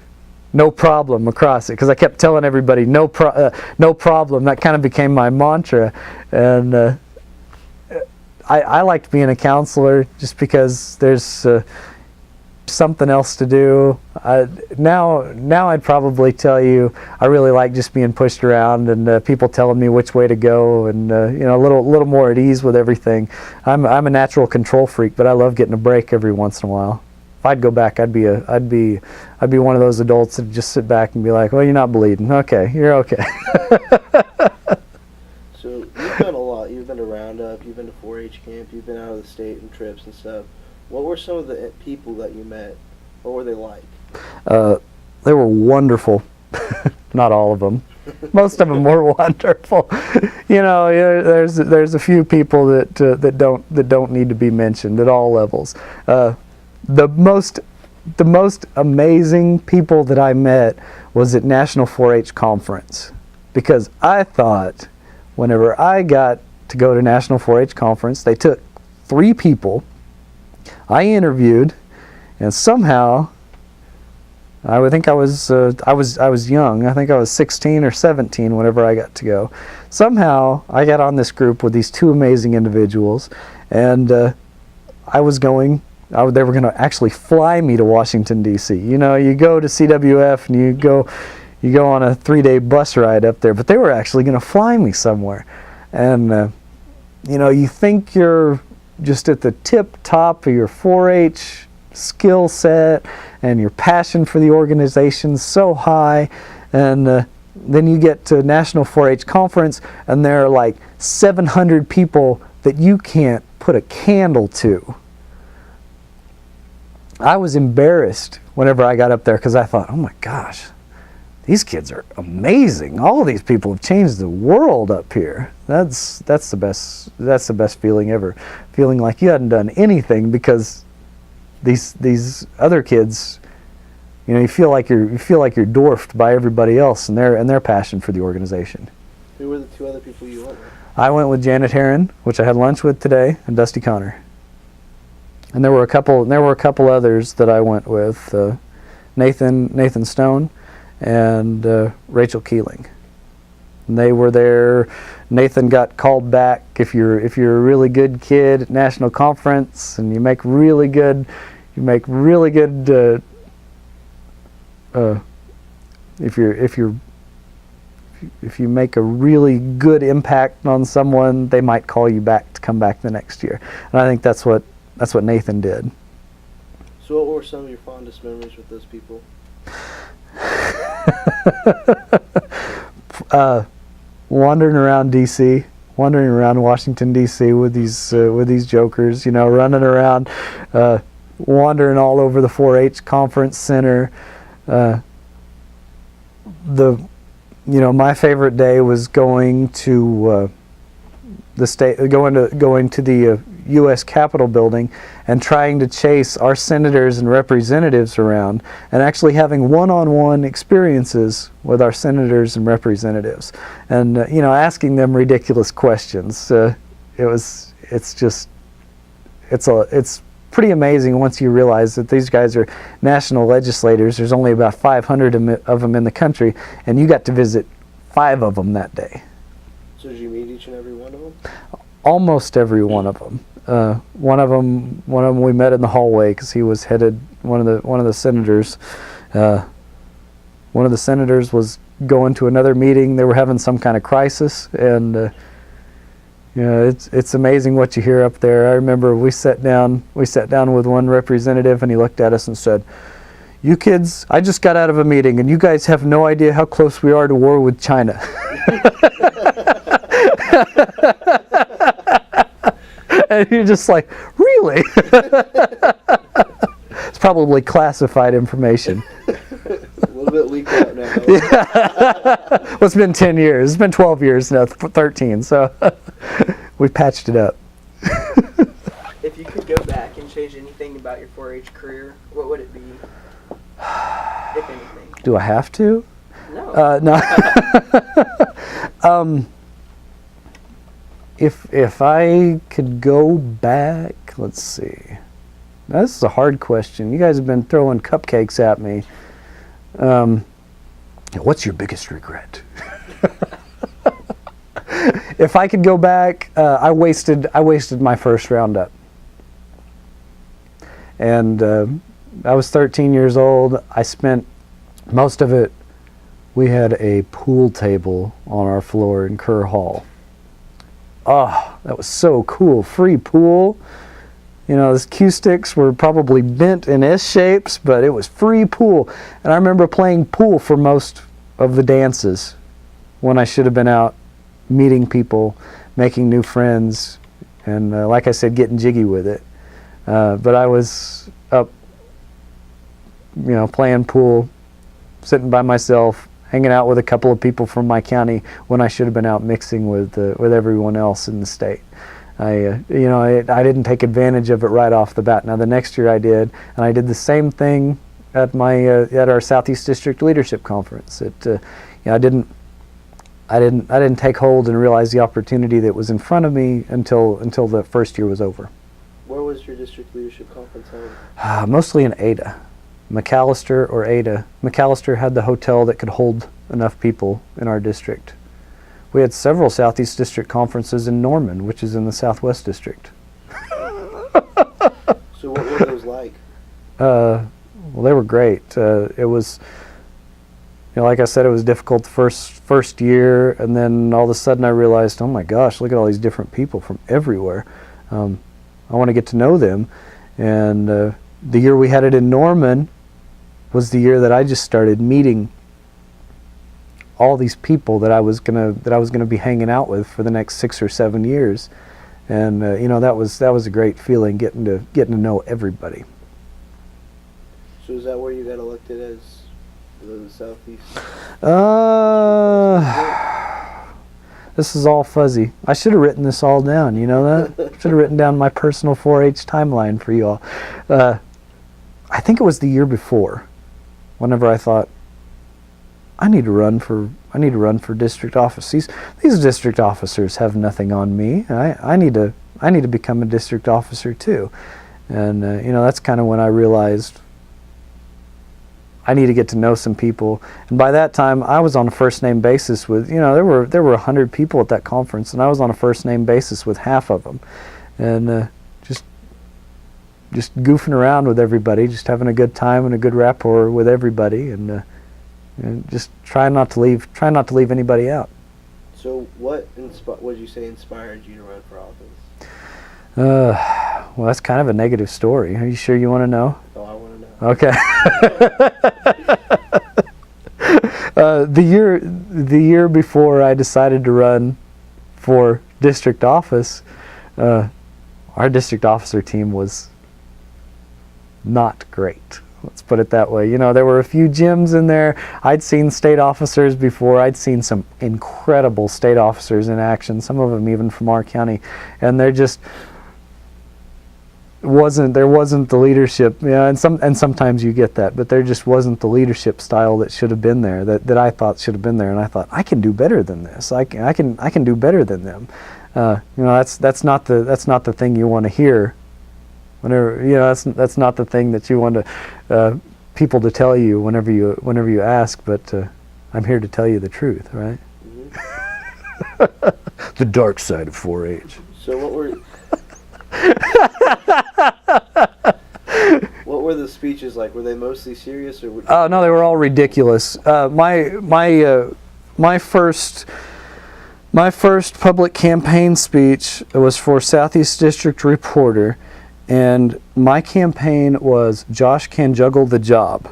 "no problem" across it because I kept telling everybody no problem. That kind of became my mantra. And I liked being a counselor just because there's something else to do. Now I'd probably tell you I really like just being pushed around and people telling me which way to go, and a little more at ease with everything. I'm a natural control freak, but I love getting a break every once in a while. If I'd go back, I'd be one of those adults that just sit back and be like, well, you're not bleeding. Okay, you're okay. So you've done a lot. You've been to Roundup, you've been to 4-H camp, you've been out of the state and trips and stuff. What were some of the people that you met? What were they like? They were wonderful. Not all of them. Most of them were wonderful. There's a few people that don't need to be mentioned at all levels. The most amazing people that I met was at National 4-H Conference, because I thought whenever I got to go to National 4-H Conference, they took 3 people. I interviewed, and somehow, I think I was young. I think I was 16 or 17 whenever I got to go. Somehow, I got on this group with these 2 amazing individuals, and they were going to actually fly me to Washington, D.C. You go to CWF and you go on a 3-day bus ride up there, but they were actually going to fly me somewhere. And you think you're just at the tip top of your 4-H skill set and your passion for the organization so high, and then you get to National 4-H Conference and there are like 700 people that you can't put a candle to. I was embarrassed whenever I got up there because I thought, oh my gosh, these kids are amazing. All of these people have changed the world up here. That's the best feeling ever. Feeling like you hadn't done anything because these other kids, you feel like you're dwarfed by everybody else and their passion for the organization. Who were the 2 other people you went with? I went with Janet Herron, which I had lunch with today, and Dusty Connor. And there were a couple others that I went with, Nathan Stone and Rachel Keeling. And they were there. Nathan got called back if you're a really good kid at national conference and you make really good if you make a really good impact on someone, they might call you back to come back the next year. And I think that's what Nathan did. So what were some of your fondest memories with those people? Wandering around D.C., wandering around Washington D.C. with these jokers, running around, wandering all over the 4-H conference center. My favorite day was going to the U.S. Capitol building and trying to chase our senators and representatives around and actually having one-on-one experiences with our senators and representatives and asking them ridiculous questions. It's pretty amazing once you realize that these guys are national legislators. There's only about 500 of them in the country, and you got to visit 5 of them that day. So did you meet each and every one of them? Almost every one of them. One of them we met in the hallway because he was headed one of the senators. One of the senators was going to another meeting. They were having some kind of crisis, and it's amazing what you hear up there. I remember we sat down with one representative, and he looked at us and said, "You kids, I just got out of a meeting, and you guys have no idea how close we are to war with China." And you're just like, really? It's probably classified information. A little bit leaked out now. Well, it's been 10 years. It's been 12 years now, 13. So we patched it up. If you could go back and change anything about your 4-H career, what would it be, if anything? Do I have to? No. No. If I could go back, let's see. Now, this is a hard question. You guys have been throwing cupcakes at me. What's your biggest regret? If I could go back, I wasted my first roundup. And I was 13 years old. I spent most of it. We had a pool table on our floor in Kerr Hall. Oh, that was so cool. Free pool. The cue sticks were probably bent in S shapes, but it was free pool. And I remember playing pool for most of the dances when I should have been out meeting people, making new friends, and like I said, getting jiggy with it. But I was up, playing pool, sitting by myself, hanging out with a couple of people from my county when I should have been out mixing with everyone else in the state. I didn't take advantage of it right off the bat. Now the next year I did, and I did the same thing at our Southeast District Leadership Conference. I didn't take hold and realize the opportunity that was in front of me until the first year was over. Where was your district leadership conference held? Mostly in Ada. McAllister or Ada. McAllister had the hotel that could hold enough people in our district. We had several Southeast District conferences in Norman, which is in the Southwest District. So what were those like? Well, they were great. It was like I said, it was difficult the first year, and then all of a sudden I realized, oh my gosh, look at all these different people from everywhere. I want to get to know them. And the year we had it in Norman was the year that I just started meeting all these people that I was gonna be hanging out with for the next 6 or 7 years. And that was a great feeling, getting to know everybody. So is that where you got elected as the Southeast? This is all fuzzy. I should have written this all down, you know that? Should have written down my personal 4-H timeline for you all. I think it was the year before, whenever I thought, I need to run for district office. These district officers have nothing on me. I need to become a district officer too. And that's kind of when I realized I need to get to know some people. And by that time, I was on a first name basis with, there were 100 people at that conference, and I was on a first name basis with half of them, and just goofing around with everybody, just having a good time and a good rapport with everybody, and just trying not to leave anybody out. So what would you say inspired you to run for office? Well, that's kind of a negative story. Are you sure you want to know? Oh, I want to know. Okay. The year before I decided to run for district office, our district officer team was not great. Let's put it that way. There were a few gyms in there. I'd seen state officers before. I'd seen some incredible state officers in action, some of them even from our county, and there just wasn't the leadership. And sometimes you get that, but there just wasn't the leadership style that should have been there, that I thought should have been there. And I thought, I can do better than this. I can do better than them. That's not the thing you want to hear. Whenever that's not the thing that you want people to tell you whenever you ask. But I'm here to tell you the truth, right? Mm-hmm. The dark side of 4-H. So what were the speeches like? Were they mostly serious, or? Oh no, they were all ridiculous. My first public campaign speech was for Southeast District Reporter. And my campaign was Josh Can Juggle the Job.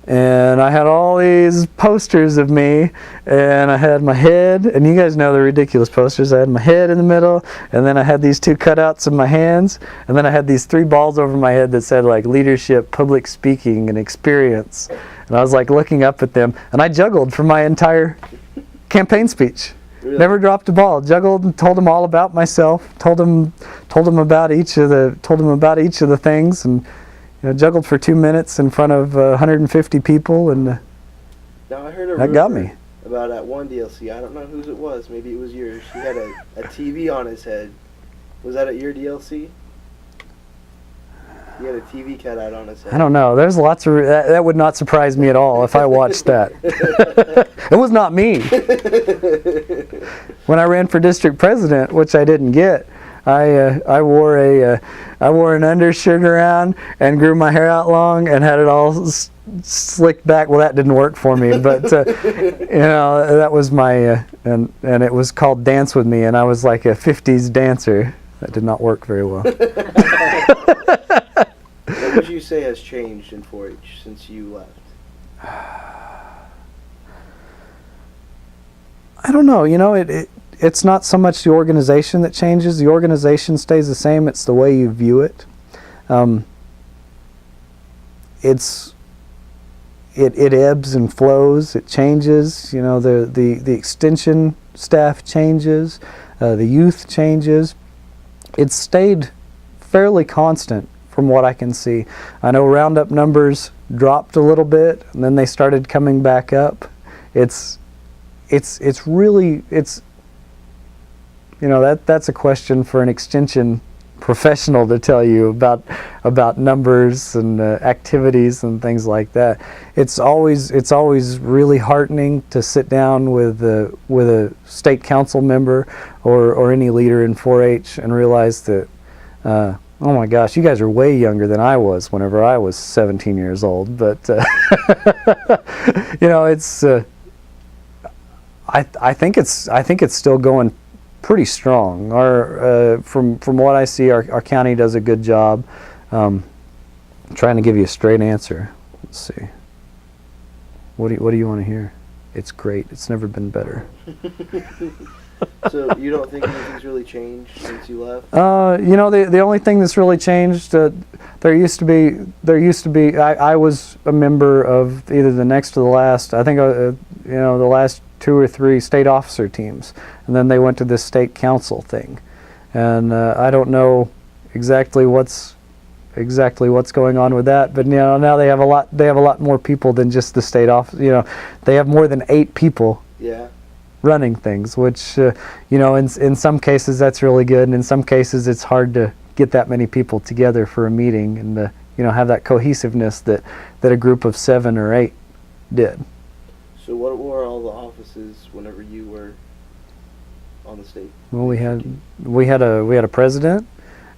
And I had all these posters of me, and I had my head, and you guys know the ridiculous posters. I had my head in the middle, and then I had these 2 cutouts of my hands, and then I had these 3 balls over my head that said like leadership, public speaking, and experience. And I was like looking up at them, and I juggled for my entire campaign speech. Really? Never dropped a ball. Juggled and told them all about myself. Told them about each of the things, and juggled for 2 minutes in front of 150 people, and now I heard that got me. About that one DLC. I don't know whose it was. Maybe it was yours. He had a TV on his head. Was that at your DLC? He had a TV cutout on his head. I don't know. There's lots of that would not surprise me at all if I watched that. It was not me. When I ran for district president, which I didn't get, I wore an undershirt around and grew my hair out long and had it all slicked back. Well, that didn't work for me, but that was my and it was called Dance With Me, and I was like a 50s dancer. That did not work very well. What would you say has changed in 4-H since you left? I don't know. It's not so much the organization that changes. The organization stays the same. It's the way you view it. It ebbs and flows. It changes. The extension staff changes. The youth changes. It's stayed fairly constant from what I can see. I know roundup numbers dropped a little bit, and then they started coming back up. That's a question for an extension professional to tell you about numbers and activities and things like that. It's always really heartening to sit down with a state council member or any leader in 4-H and realize that Oh my gosh, you guys are way younger than I was whenever I was 17 years old. But you know, it's I think it's still going pretty strong. Our from what I see, our county does a good job. Trying to give you a straight answer. Let's see. What do you want to hear? It's great. It's never been better. So you don't think anything's really changed since you left? You know, the only thing that's really changed, there used to be. I was a member of either the next to the last. I think you know, the last 2 or 3 state officer teams, and then they went to this state council thing, and I don't know exactly what's going on with that. But you know, now they have a lot more people than just the state office. You know, they have more than 8 people. Yeah. Running things, which you know, in some cases that's really good, and in some cases it's hard to get that many people together for a meeting and you know, have that cohesiveness that a group of 7 or 8 did. So what were all the offices whenever you were on the state? Well, we had a president,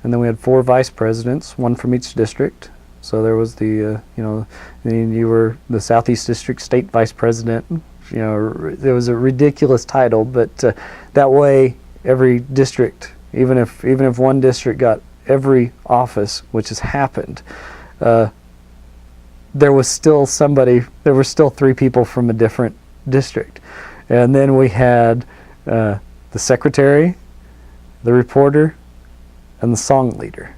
and then we had 4 vice presidents, 1 from each district. So there was the you know, then you were the Southeast District State Vice President. You know, there was a ridiculous title, but that way every district, even if one district got every office, which has happened, there were still 3 people from a different district. And then we had the secretary, the reporter, and the song leader.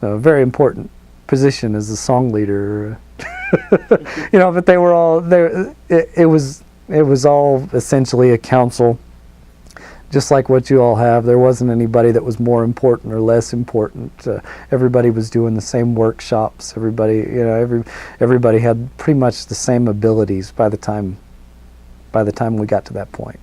So a very important position as the song leader. You know, but they were all there. It was all essentially a council, just like what you all have. There wasn't anybody that was more important or less important. Everybody was doing the same workshops. Everybody, you know, everybody had pretty much the same abilities by the time we got to that point.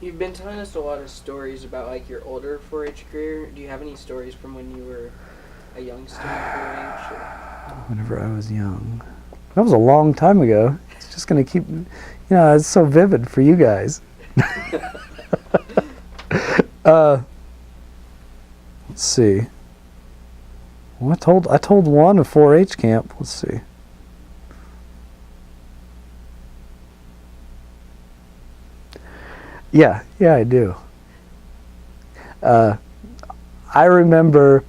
You've been telling us a lot of stories about like your older 4-H career. Do you have any stories from when you were a youngster in 4-H? Whenever I was young, that was a long time ago. It's just going to keep, you know, it's so vivid for you guys. Let's see. Well, I told one of 4-H camp. Let's see. Yeah, I do. I remember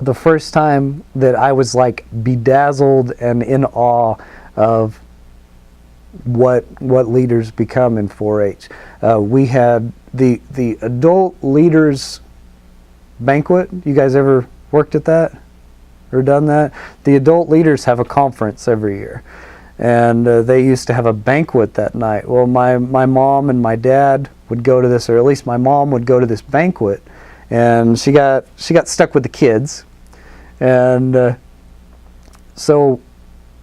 the first time that I was like bedazzled and in awe of what leaders become in 4-H. We had the adult leaders banquet. You guys ever worked at that or done that? The adult leaders have a conference every year, and they used to have a banquet that night. Well, my mom and my dad would go to this, or at least my mom would go to this banquet, and she got stuck with the kids, and so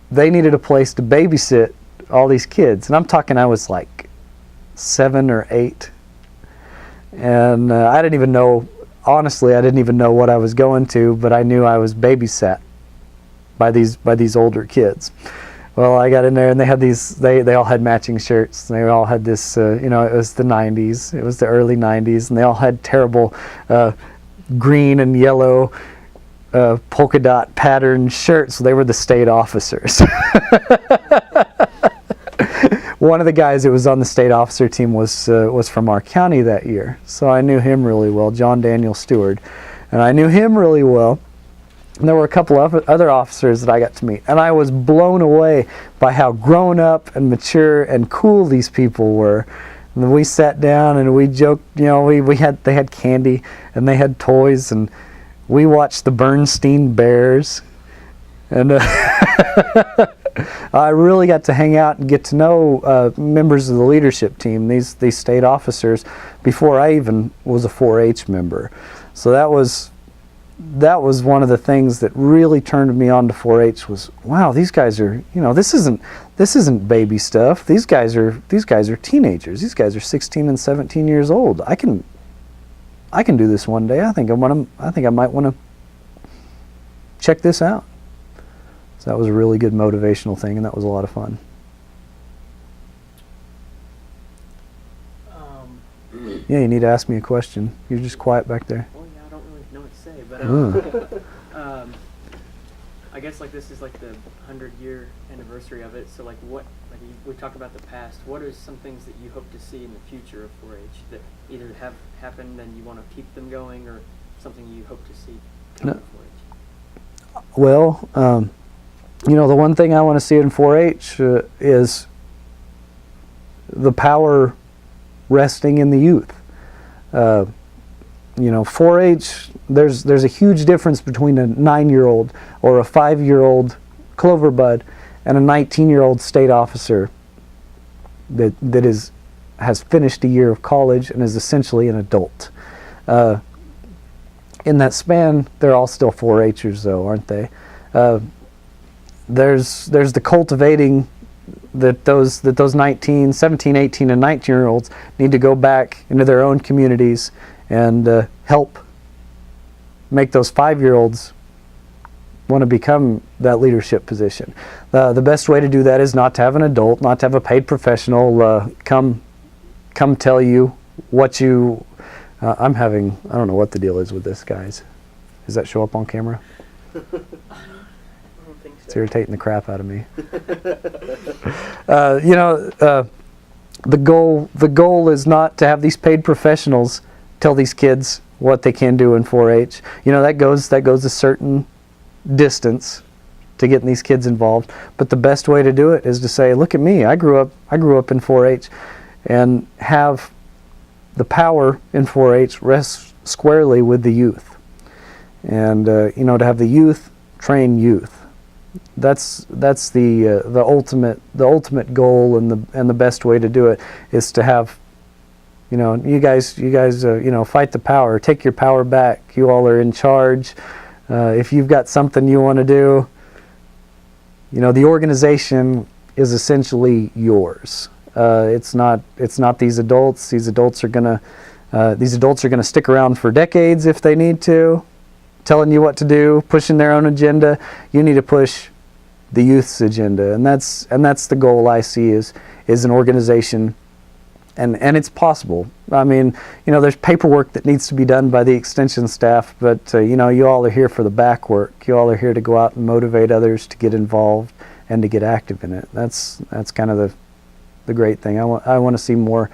they needed a place to babysit all these kids. And I'm talking, I was like 7 or 8, and I didn't even know, honestly, I didn't even know what I was going to, but I knew I was babysat by these older kids. Well, I got in there, and they had these. They all had matching shirts. They all had this. You know, it was the '90s. It was the early '90s, and they all had terrible green and yellow polka dot pattern shirts. So they were the state officers. One of the guys that was on the state officer team was from our county that year, so I knew him really well, John Daniel Stewart, and I knew him really well. And there were a couple of other officers that I got to meet, and I was blown away by how grown up and mature and cool these people were. And we sat down and we joked, you know, they had candy and they had toys, and we watched the Bernstein Bears, and I really got to hang out and get to know members of the leadership team, these state officers, before I even was a 4-H member. So that was one of the things that really turned me on to 4-H. Was, wow, these guys are, you know, this isn't baby stuff. These guys are teenagers. These guys are 16 and 17 years old. I can do this one day. I think I might want to check this out. So that was a really good motivational thing, and that was a lot of fun. Yeah. Yeah, you need to ask me a question. You're just quiet back there. Oh yeah, I don't really know But I guess like this is like the 100-year anniversary of it. So like we talk about the past. What are some things that you hope to see in the future of 4-H that either have happened and you want to keep them going, or something you hope to see come No. in 4-H? Well, the one thing I want to see in 4-H is the power resting in the youth. 4-H, there's a huge difference between a 9-year-old or a 5-year-old clover bud and a 19-year-old state officer that has finished a year of college and is essentially an adult. In that span, they're all still 4-Hers though, aren't they? There's the cultivating that those 17, 18, and 19-year-olds need to go back into their own communities and help make those 5-year-olds want to become that leadership position. The best way to do that is not to have an adult, not to have a paid professional come tell you what you... I don't know what the deal is with this, guys. Does that show up on camera? I don't think It's so. irritating the crap out of me. The goal is not to have these paid professionals tell these kids what they can do in 4-H. That goes a certain distance to getting these kids involved. But the best way to do it is to say, look at me. I grew up in 4-H, and have the power in 4-H rest squarely with the youth. And to have the youth train youth. That's the ultimate goal, and the best way to do it is to have you guys fight the power, take your power back. You all are in charge. If you've got something you want to do, the organization is essentially yours. It's not these adults. These adults are gonna stick around for decades if they need to, telling you what to do, pushing their own agenda. You need to push the youth's agenda, and that's the goal I see is an organization, and it's possible. I mean, there's paperwork that needs to be done by the extension staff, but you all are here for the back work. You all are here to go out and motivate others to get involved and to get active in it. That's kind of the great thing. I want to see more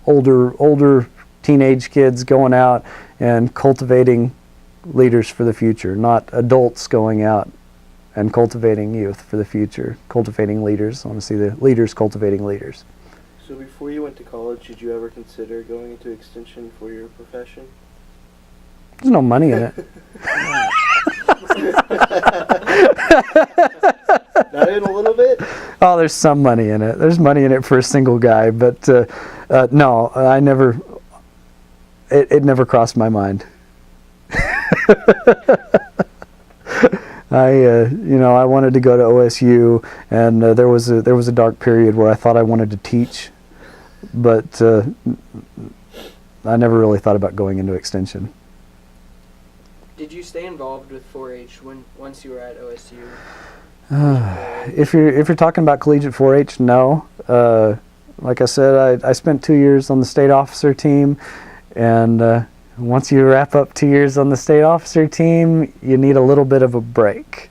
older teenage kids going out and cultivating leaders for the future, not adults going out and cultivating youth for the future, cultivating leaders. I want to see the leaders cultivating leaders. So before you went to college, did you ever consider going into extension for your profession? There's no money in it. Not even a little bit? Oh, there's some money in it. There's money in it for a single guy, but no, I never. It never crossed my mind. I wanted to go to OSU, and there was a dark period where I thought I wanted to teach, but I never really thought about going into extension. Did you stay involved with 4-H once you were at OSU? If you're talking about collegiate 4-H, no. Like I said, I spent 2 years on the state officer team, and once you wrap up 2 years on the state officer team, you need a little bit of a break.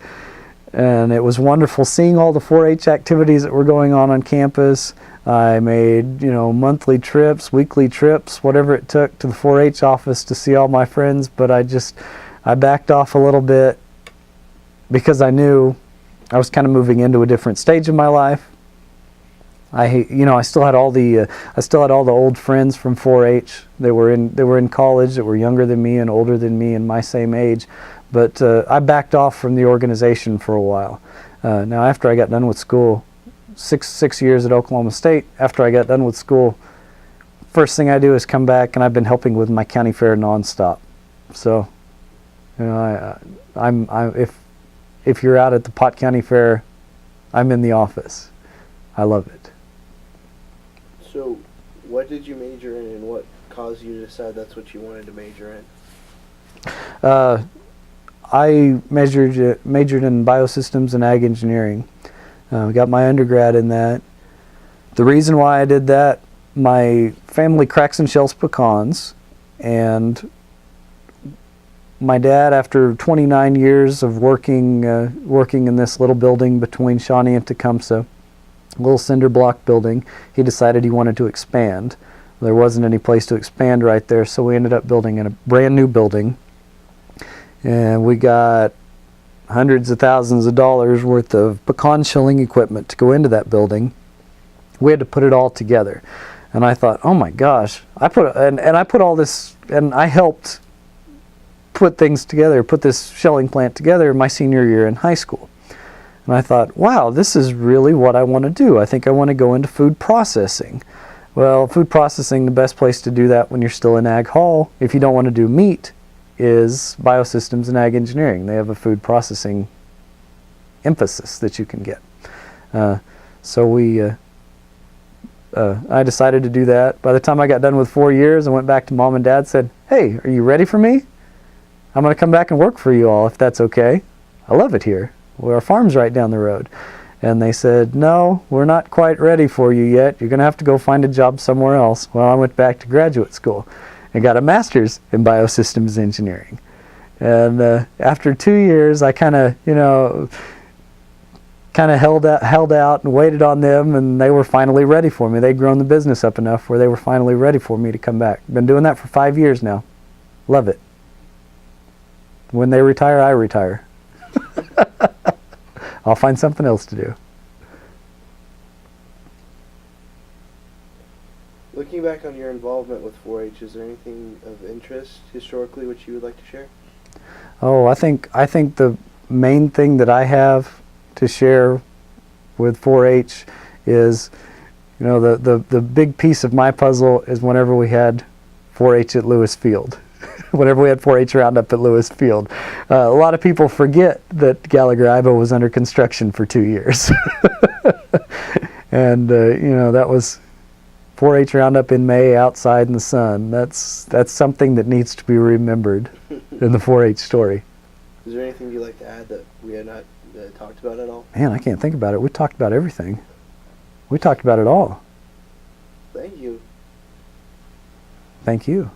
And it was wonderful seeing all the 4-H activities that were going on campus. I made, monthly trips, weekly trips, whatever it took to the 4-H office to see all my friends, but I backed off a little bit because I knew I was kind of moving into a different stage of my life. I still had all the old friends from 4-H. They were in college, that were younger than me and older than me and my same age, but I backed off from the organization for a while. Now, after I got done with school, six years at Oklahoma State. After I got done with school, first thing I do is come back, and I've been helping with my county fair nonstop. So, if you're out at the Pot County Fair, I'm in the office. I love it. So, what did you major in, and what caused you to decide that's what you wanted to major in? I majored in biosystems and ag engineering. Got my undergrad in that. The reason why I did that, my family cracks and shells pecans, and my dad, after 29 years of working in this little building between Shawnee and Tecumseh, a little cinder block building, he decided he wanted to expand. There wasn't any place to expand right there, so we ended up building in a brand new building. And we got hundreds of thousands of dollars worth of pecan shelling equipment to go into that building. We had to put it all together. And I thought, oh my gosh, I put all this, and I helped put things together, put this shelling plant together my senior year in high school. And I thought, wow, this is really what I want to do. I think I want to go into food processing. Well, food processing, the best place to do that when you're still in Ag Hall, if you don't want to do meat, is biosystems and ag engineering. They have a food processing emphasis that you can get. So I decided to do that. By the time I got done with 4 years, I went back to Mom and Dad, said, hey, are you ready for me? I'm going to come back and work for you all if that's okay. I love it here. Well, our farm's right down the road. And they said, no, we're not quite ready for you yet. You're going to have to go find a job somewhere else. Well, I went back to graduate school and got a master's in biosystems engineering. And after 2 years, I kind of held out and waited on them, and they were finally ready for me. They'd grown the business up enough where they were finally ready for me to come back. Been doing that for 5 years now. Love it. When they retire, I retire. I'll find something else to do. Looking back on your involvement with 4-H, is there anything of interest historically which you would like to share? Oh, I think the main thing that I have to share with 4-H is, the big piece of my puzzle is whenever we had 4-H at Lewis Field. Whenever we had 4-H Roundup at Lewis Field. A lot of people forget that Gallagher Iba was under construction for 2 years. And, that was 4-H Roundup in May outside in the sun. That's something that needs to be remembered in the 4-H story. Is there anything you'd like to add that we had not talked about at all? Man, I can't think about it. We talked about everything. We talked about it all. Thank you. Thank you.